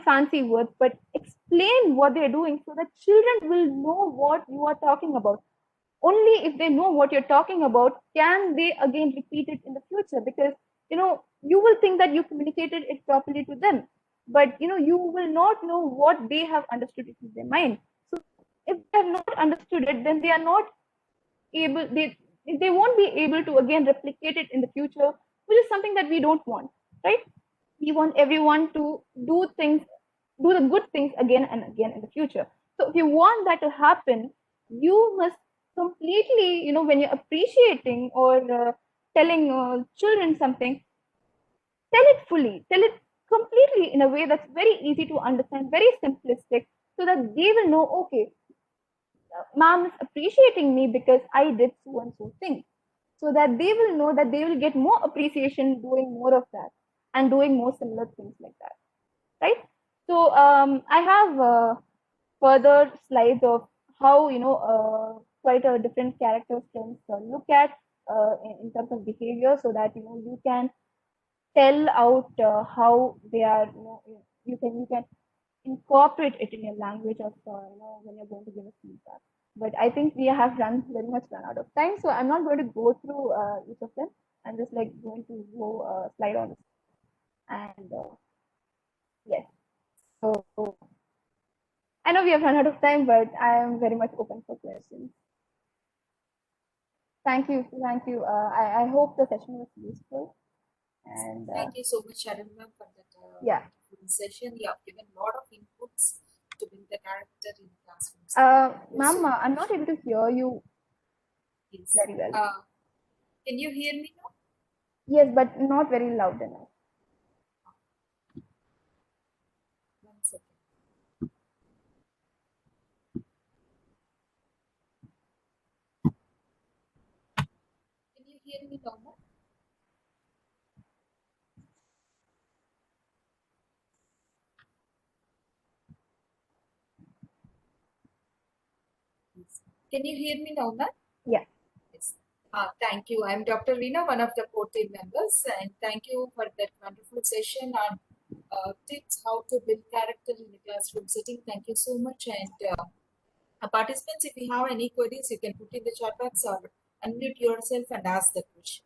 fancy words, but explain what they're doing so that children will know what you are talking about. Only if they know what you're talking about can they again repeat it in the future, because you will think that you communicated it properly to them, but you will not know what they have understood it in their mind. So if they have not understood it, then they are not able, they won't be able to again replicate it in the future, which is something that we don't want, right? We want everyone to do the good things again and again in the future. So if you want that to happen, you must completely, when you're appreciating or telling children something, tell it fully, tell it completely in a way that's very easy to understand, very simplistic, so that they will know, okay, mom is appreciating me because I did so and so thing. So that they will know that they will get more appreciation doing more of that and doing more similar things like that, right? So I have further slides of how quite a different character strengths look at in terms of behavior, so that you can tell out how they are. You can incorporate it in your language of when you're going to give a feedback. But I think we have run out of time, so I'm not going to go through each of them. I'm just like going to go slide on this. And yes, so I know we have run out of time, but I am very much open for questions. Thank you. I hope the session was useful. And Thank you so much, Sharon ma'am, for that yeah, session. You have given a lot of inputs to build the character in classrooms. ma'am, I'm not able to hear you Yes. very well. Can you hear me now? Yes, but not very loud enough. 1 second. Can you hear me now? Yes. Can you hear me now, ma'am? Yeah. Yes. Thank you. I'm Dr. Veena, one of the core team members, and thank you for that wonderful session on tips how to build character in the classroom setting. Thank you so much. And participants, if you have any queries, you can put in the chat box or unmute yourself and ask the question.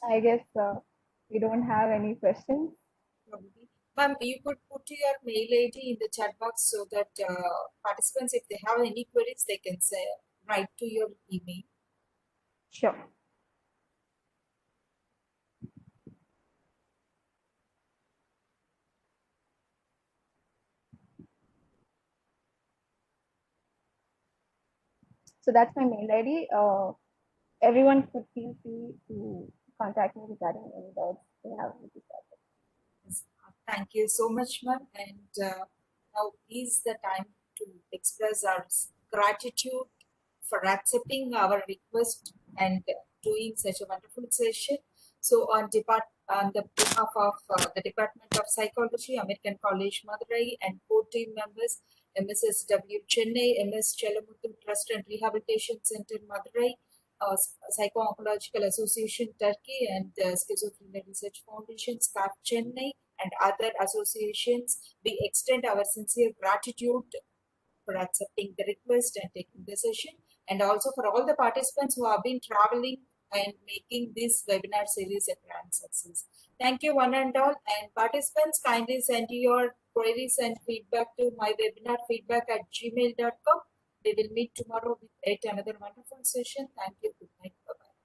I guess we don't have any questions. Probably. Ma'am, you could put your mail ID in the chat box so that participants, if they have any queries, they can say write to your email. Sure. So that's my mail ID. Everyone could feel free to contact me regarding any doubts they have with this topic. Yes. Thank you so much, ma'am. And now is the time to express our gratitude for accepting our request and doing such a wonderful session. So, on the behalf of the Department of Psychology, American College Madurai, and core team members, MSSW Chennai, MS Chelamuthu Trust and Rehabilitation Center Madurai, Psycho-Oncological Association Turkey, and Schizophrenia Research Foundation, SCAP Chennai, and other associations, we extend our sincere gratitude for accepting the request and taking the session, and also for all the participants who have been traveling and making this webinar series a grand success. Thank you one and all, and participants, kindly send your queries and feedback to mywebinarfeedback@gmail.com. We will meet tomorrow with yet another wonderful session. Thank you. Good night. Bye-bye.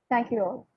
Thank you all.